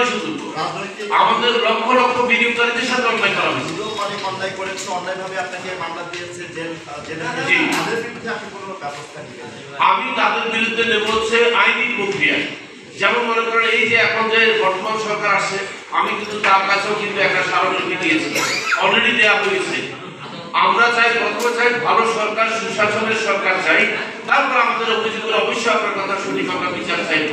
অন্যায় শুধু আমাদের লক্ষ লক্ষ বিনিয়োগকারীদের সাথে অন্যায় করা হয়েছে। অন্যায় করেছে, অন্যায়ভাবে আপনাকে মামলা দিয়েছে, আমি তাদের বিরুদ্ধে নেব হচ্ছে আইনি প্রক্রিয়া। যেমন মনে করেন এই যে এখন যে বর্তমান সরকার আছে, আমি কিন্তু তার কাছেও কিন্তু একটা স্মারকলিপি দিয়েছি, অলরেডি দেওয়া হয়েছে। আমরা চাই, প্রথমে চাই ভালো সরকার, সুশাসনের সরকার চাই, তারপর আমাদের অভিযোগের অবশ্যই আপনার কথা শুনি আমরা বিচার চাইব।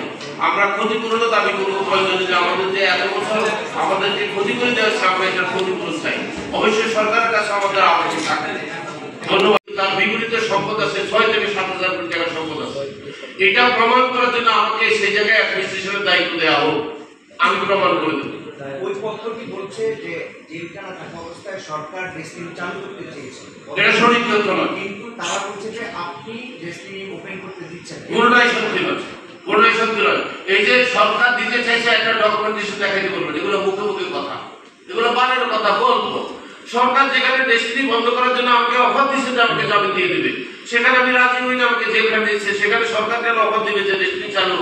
আমরা ক্ষতিপূরণও দাবি করবো প্রয়োজনে, যে আমাদের যে এত বছর আমাদেরকে ক্ষতি করে দেওয়া হচ্ছে, আমরা এটার ক্ষতিপূরণ চাই। অবশ্যই সরকারের কাছে আমাদের আবেদন থাকে। ধন্যবাদ। তার বিপরীতে সম্পদ আছে 6 থেকে 7,000 কোটি টাকার সম্পদ আছে। এটা প্রমাণ করার জন্য আমাকে সেই জায়গায় অ্যাডমিনিস্ট্রেশনের দায়িত্ব দেওয়া হোক, আমি প্রমাণ করে দেবো। ওই পত্রটি বলছে যে জেলখানা থাকা অবস্থায় সরকার ডেস্টিনি চালু করতে চেয়েছে, এটা সঠিক তথ্য নয়, কিন্তু তারা বলছে যে আপনি ডেস্টিনি ওপেন করতে দিচ্ছেন। কোনটাই সত্যি নয়, কোনটাই সত্যি নয়। এই যে সরকার দিতে চাইছে একটা ডকুমেন্টেশন দেখাইতে বলবেন, এগুলো মুখে মুখে কথা, এগুলো বানের কথা বলবো। সরকার যেখানে ডেস্টিনি বন্ধ করার জন্য আমাকে অফার দিচ্ছে যে আমাকে জামিন দিয়ে দিবে, সেখানে আমি রাজি হই না, আমাকে জেলখানা দিচ্ছে, সেখানে সরকার কেন অফার দিবে যে ডেস্টিনি চালু?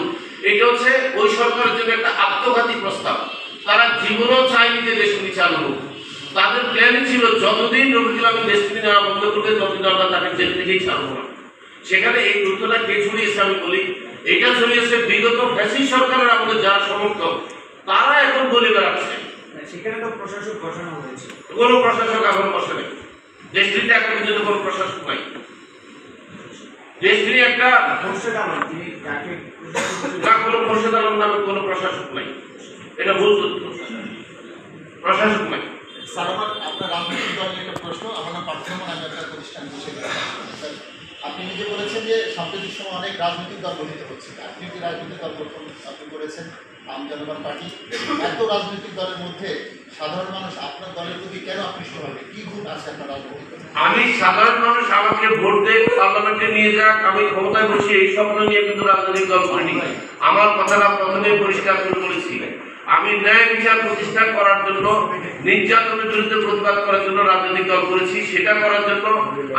এটা হচ্ছে ওই সরকারের জন্য একটা আত্মঘাতী প্রস্তাব। তারা জীবনও চায়নি যে ডেস্টিনি চালু হোক। তাদের প্ল্যানই ছিল যতদিন রবিকুল আমি ডেস্টিনি নেওয়া বন্ধ করবে, ততদিন আমরা তাকে জেল থেকেই ছাড়বো না। সেখানে এই তথ্যটা কে ছড়িয়েছে আমি বলি, এটা ছড়িয়েছে বিগত ফ্যাসিস্ট সরকারের আমলে যারা সমর্থক, তারা এখন বলে বেড়াচ্ছে। সেখানে তো প্রশাসক বসানো হয়েছে, কোনো প্রশাসক এখন বসে নেই, দেশটিতে এখন পর্যন্ত কোনো প্রশাসক নাই। দেশটি একটা কোনো খোরশেদ আলম নামে কোনো প্রশাসক নাই, এটা ভুল তথ্য, প্রশাসক নাই। আপনার রাজনৈতিক দলের একটা প্রশ্ন, আমার নাম পার্থমান, আমি একটা প্রতিষ্ঠান আপনি নিজে বলেছেন যে সাম্প্রতিক সময় অনেক রাজনৈতিক দল গঠিত হচ্ছে, আপনি একটি রাজনৈতিক দল গঠন আপনি করেছেন, আম জনগণ পার্টি। এত রাজনৈতিক দলের মধ্যে সাধারণ মানুষ আপনার দলের প্রতি কেন আকৃষ্ট হবে? কি গুণ আছে আপনার রাজনৈতিক দল? আমি সাধারণ মানুষ আমাকে ভোট দেয়, পার্লামেন্টে নিয়ে যাক, আমি ক্ষমতায় বসি, এই স্বপ্ন নিয়ে কিন্তু রাজনৈতিক দল করিনি। আমার কথাটা প্রথমে পরিষ্কার করে বলেছি, আমি ন্যায় বিচার প্রতিষ্ঠা করার জন্য, নির্যাতনের বিরুদ্ধে প্রতিবাদ করার জন্য রাজনৈতিক দল করেছি। সেটা করার জন্য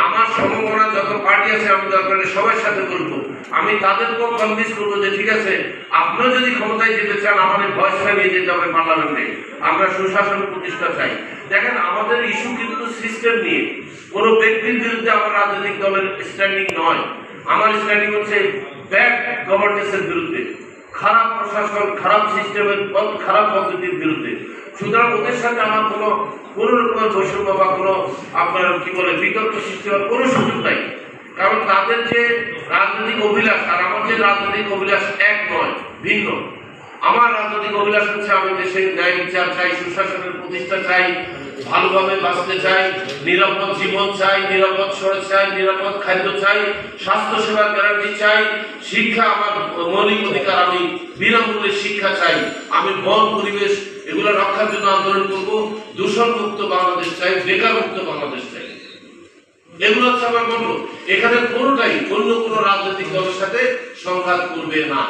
আমার সম্ভাবনা যত পার্টি আছে আমি দরকারে সবার সাথে করবো। আমি তাদেরকেও কনভিন্স করবো যে ঠিক আছে, আপনিও যদি ক্ষমতায় যেতে চান আমাদের ভয়েসটা নিয়ে যেতে হবে পার্লামেন্টে, আমরা সুশাসন প্রতিষ্ঠা চাই। দেখেন আমাদের ইস্যু কিন্তু সিস্টেম নিয়ে, কোনো ব্যক্তির বিরুদ্ধে আমার রাজনৈতিক দলের স্ট্যান্ডিং নয়। আমার স্ট্যান্ডিং হচ্ছে ব্যাড গভর্নেন্সের বিরুদ্ধে, খারাপ প্রশাসন, খারাপ সিস্টেমের, খারাপ পদ্ধতির বিরুদ্ধে। সুতরাং ওদের সাথে আমার কোনো রকমের বৈষম্য বা কোনো আপনার কি বলে বিতর্ক সৃষ্টি হওয়ার কোনো সুযোগ নাই। কারণ তাদের যে রাজনৈতিক অভিলাষ আর আমার যে রাজনৈতিক অভিলাষ এক নয়, ভিন্ন। আমার রাজনৈতিক অভিলাষ হচ্ছে আমি দেশে ন্যায় বিচার চাই, সুশাসনের প্রতিষ্ঠা চাই, ভালোভাবে বাঁচতে চাই, নিরাপদ জীবন চাই, নিরাপদ সড়ক চাই, নিরাপদ খাদ্য চাই, স্বাস্থ্য সেবার গ্যারান্টি চাই, শিক্ষা আমার মৌলিক অধিকার, আমি বিনামূল্যে শিক্ষা চাই, আমি বন পরিবেশ এগুলো রক্ষার জন্য আন্দোলন করবো, দূষণ মুক্ত বাংলাদেশ চাই, বেকার মুক্ত বাংলাদেশ চাই। এগুলো হচ্ছে আমার মন্ত্র। এখানে কোনোটাই অন্য কোনো রাজনৈতিক দলের সাথে সংঘাত করবে না।